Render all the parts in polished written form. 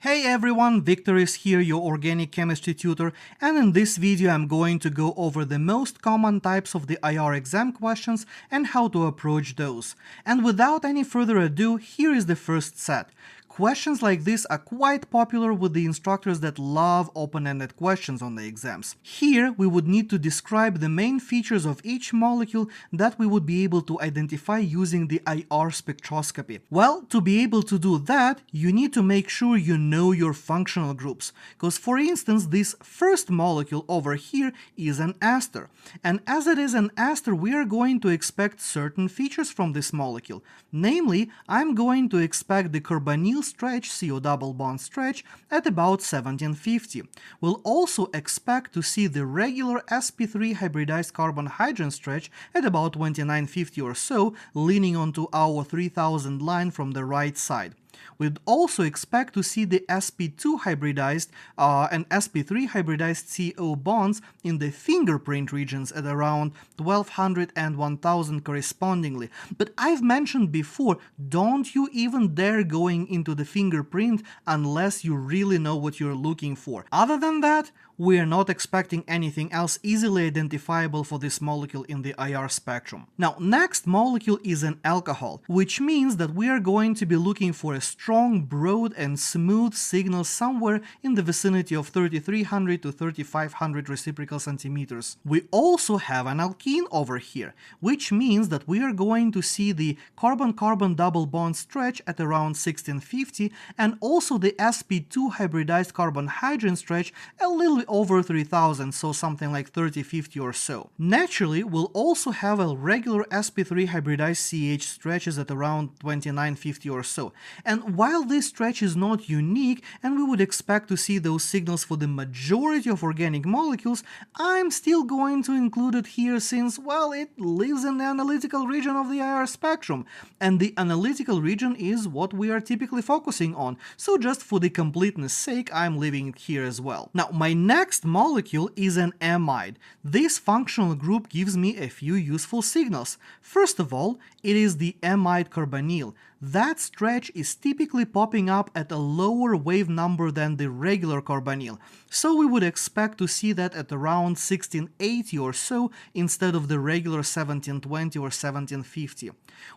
Hey everyone, Victor is here, your organic chemistry tutor, and in this video I'm going to go over the most common types of the IR exam questions and how to approach those. And without any further ado, here is the first set. Questions like this are quite popular with the instructors that love open-ended questions on the exams. Here we would need to describe the main features of each molecule that we would be able to identify using the IR spectroscopy. Well, to be able to do that, you need to make sure you know your functional groups, because for instance this first molecule over here is an ester, and as it is an ester we are going to expect certain features from this molecule. Namely, I'm going to expect the carbonyl stretch, CO double bond stretch, at about 1750. We'll also expect to see the regular sp3 hybridized carbon-hydrogen stretch at about 2950 or so, leaning onto our 3000 line from the right side. We'd also expect to see the sp2 hybridized and sp3 hybridized CO bonds in the fingerprint regions at around 1200 and 1000 correspondingly. But I've mentioned before, don't you even dare going into the fingerprint unless you really know what you're looking for. Other than that, we are not expecting anything else easily identifiable for this molecule in the IR spectrum. Now, next molecule is an alcohol, which means that we are going to be looking for a strong, broad and smooth signal somewhere in the vicinity of 3300 to 3500 reciprocal centimeters. We also have an alkene over here, which means that we are going to see the carbon-carbon double bond stretch at around 1650 and also the sp2 hybridized carbon-hydrogen stretch a little over 3000, so something like 3050 or so. Naturally, we'll also have a regular sp3 hybridized CH stretches at around 2950 or so. And while this stretch is not unique and we would expect to see those signals for the majority of organic molecules, I'm still going to include it here since, well, it lives in the analytical region of the IR spectrum, and the analytical region is what we are typically focusing on, so just for the completeness sake I'm leaving it here as well. Now, my next molecule is an amide. This functional group gives me a few useful signals. First of all, it is the amide carbonyl. That stretch is typically popping up at a lower wave number than the regular carbonyl, so we would expect to see that at around 1680 or so instead of the regular 1720 or 1750.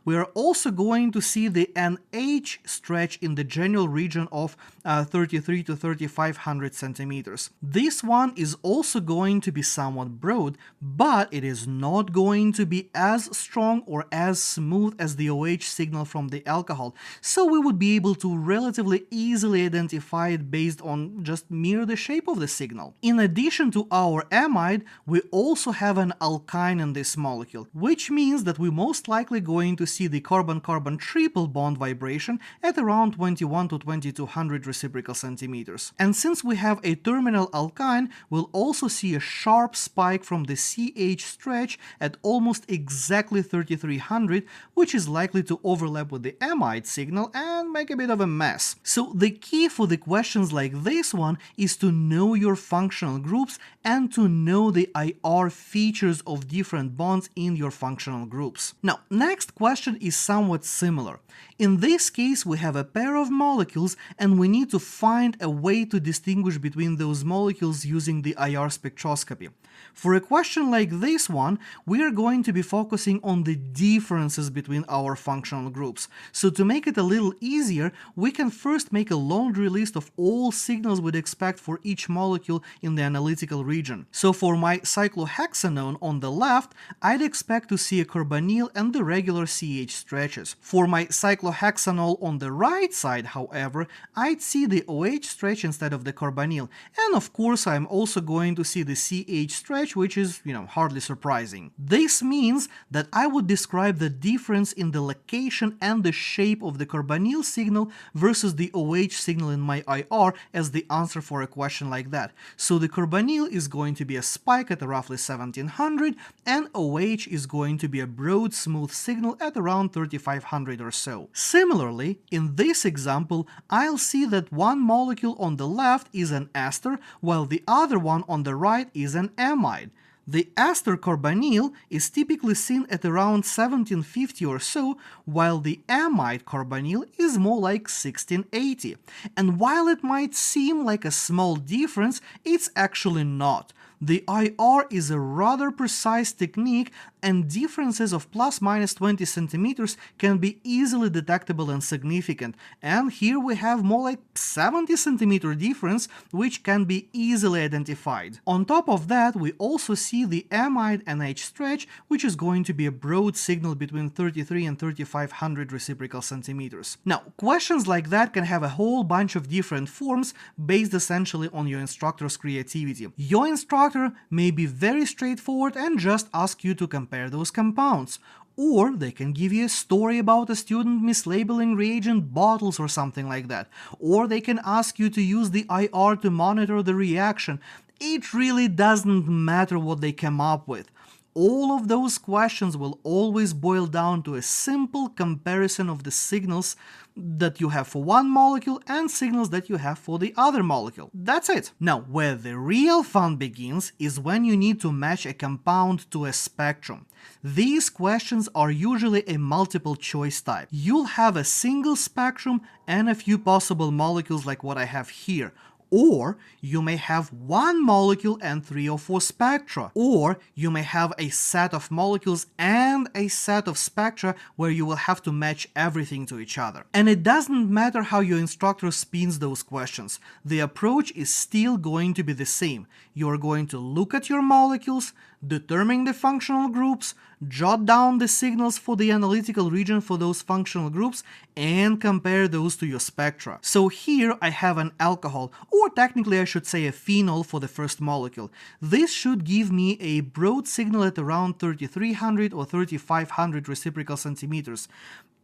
We are also going to see the NH stretch in the general region of 33 to 3500 centimeters. This one is also going to be somewhat broad, but it is not going to be as strong or as smooth as the OH signal from the alcohol, so we would be able to relatively easily identify it based on just mere the shape of the signal. In addition to our amide, we also have an alkyne in this molecule, which means that we're most likely going to see the carbon-carbon triple bond vibration at around 21 to 2200 reciprocal centimeters. And since we have a terminal alkyne, we'll also see a sharp spike from the CH stretch at almost exactly 3300, which is likely to overlap with the amide signal and make a bit of a mess. So the key for the questions like this one is to know your functional groups and to know the IR features of different bonds in your functional groups. Now, next question is somewhat similar. In this case, we have a pair of molecules and we need to find a way to distinguish between those molecules using the IR spectroscopy. For a question like this one, we are going to be focusing on the differences between our functional groups. So to make it a little easier, we can first make a laundry list of all signals we'd expect for each molecule in the analytical region. So for my cyclohexanone on the left, I'd expect to see a carbonyl and the regular CH stretches. For my cyclohexanol on the right side, however, I'd see the OH stretch instead of the carbonyl. And of course, I'm also going to see the CH stretch, which is, hardly surprising. This means that I would describe the difference in the location and the shape of the carbonyl signal versus the OH signal in my IR as the answer for a question like that. So the carbonyl is going to be a spike at roughly 1700 and OH is going to be a broad smooth signal at around 3500 or so. Similarly, in this example, I'll see that one molecule on the left is an ester while the other one on the right is an amide. The ester carbonyl is typically seen at around 1750 or so, while the amide carbonyl is more like 1680. And while it might seem like a small difference, it's actually not. The IR is a rather precise technique, and differences of plus minus 20 centimeters can be easily detectable and significant. And here we have more like 70 centimeter difference, which can be easily identified. On top of that, we also see the amide NH stretch, which is going to be a broad signal between 33 and 3500 reciprocal centimeters. Now, questions like that can have a whole bunch of different forms based essentially on your instructor's creativity. Your instructor may be very straightforward and just ask you to compare those compounds. Or they can give you a story about a student mislabeling reagent bottles or something like that. Or they can ask you to use the IR to monitor the reaction. It really doesn't matter what they come up with. All of those questions will always boil down to a simple comparison of the signals that you have for one molecule and signals that you have for the other molecule. That's it. Now, where the real fun begins is when you need to match a compound to a spectrum. These questions are usually a multiple choice type. You'll have a single spectrum and a few possible molecules like what I have here. Or you may have one molecule and 3 or 4 spectra. Or you may have a set of molecules and a set of spectra where you will have to match everything to each other. And it doesn't matter how your instructor spins those questions. The approach is still going to be the same. You're going to look at your molecules, determine the functional groups, jot down the signals for the analytical region for those functional groups, and compare those to your spectra. So here I have an alcohol, or technically I should say a phenol for the first molecule. This should give me a broad signal at around 3300 or 3500 reciprocal centimeters.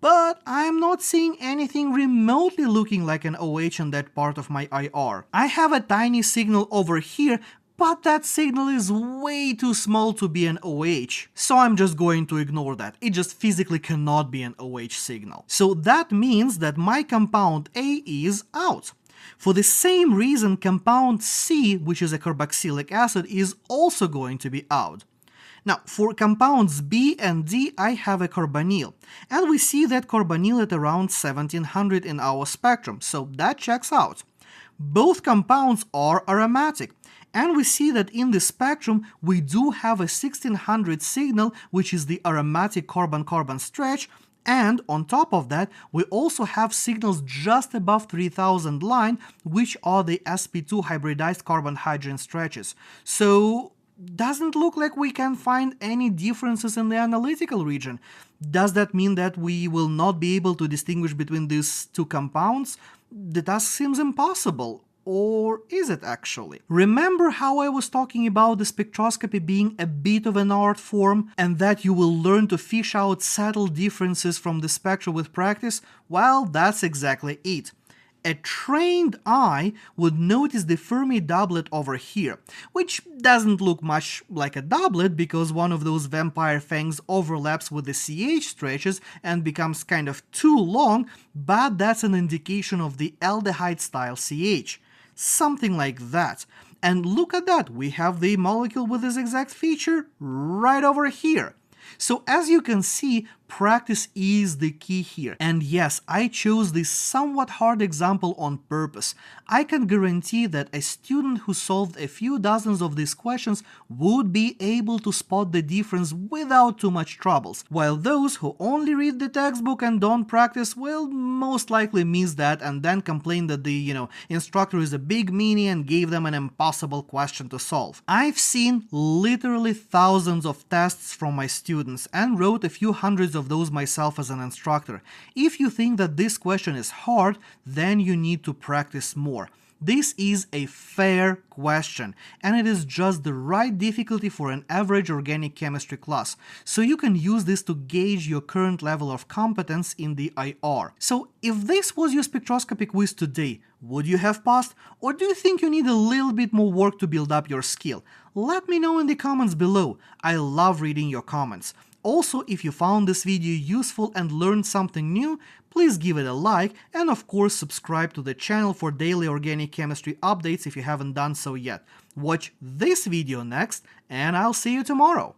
But I'm not seeing anything remotely looking like an OH in that part of my IR. I have a tiny signal over here, but that signal is way too small to be an OH, so I'm just going to ignore that. It just physically cannot be an OH signal. So that means that my compound A is out. For the same reason, compound C, which is a carboxylic acid, is also going to be out. Now, for compounds B and D, I have a carbonyl, and we see that carbonyl at around 1700 in our spectrum, so that checks out. Both compounds are aromatic, and we see that in the spectrum we do have a 1600 signal, which is the aromatic carbon-carbon stretch, and on top of that we also have signals just above 3000 line, which are the sp2 hybridized carbon-hydrogen stretches. So doesn't look like we can find any differences in the analytical region. Does that mean that we will not be able to distinguish between these two compounds? The task seems impossible. Or is it actually? Remember how I was talking about the spectroscopy being a bit of an art form and that you will learn to fish out subtle differences from the spectra with practice? Well, that's exactly it. A trained eye would notice the Fermi doublet over here, which doesn't look much like a doublet because one of those vampire fangs overlaps with the CH stretches and becomes kind of too long, but that's an indication of the aldehyde style CH. Something like that. And look at that, we have the molecule with this exact feature right over here. So as you can see, practice is the key here. And yes, I chose this somewhat hard example on purpose. I can guarantee that a student who solved a few dozens of these questions would be able to spot the difference without too much troubles, while those who only read the textbook and don't practice will most likely miss that and then complain that the, instructor is a big meanie and gave them an impossible question to solve. I've seen literally thousands of tests from my students and wrote a few hundreds of those myself as an instructor. If you think that this question is hard, then you need to practice more. This is a fair question, and it is just the right difficulty for an average organic chemistry class, so you can use this to gauge your current level of competence in the IR. So if this was your spectroscopy quiz today, would you have passed, or do you think you need a little bit more work to build up your skill? Let me know in the comments below. I love reading your comments. Also, if you found this video useful and learned something new, please give it a like, and of course subscribe to the channel for daily organic chemistry updates if you haven't done so yet. Watch this video next, and I'll see you tomorrow.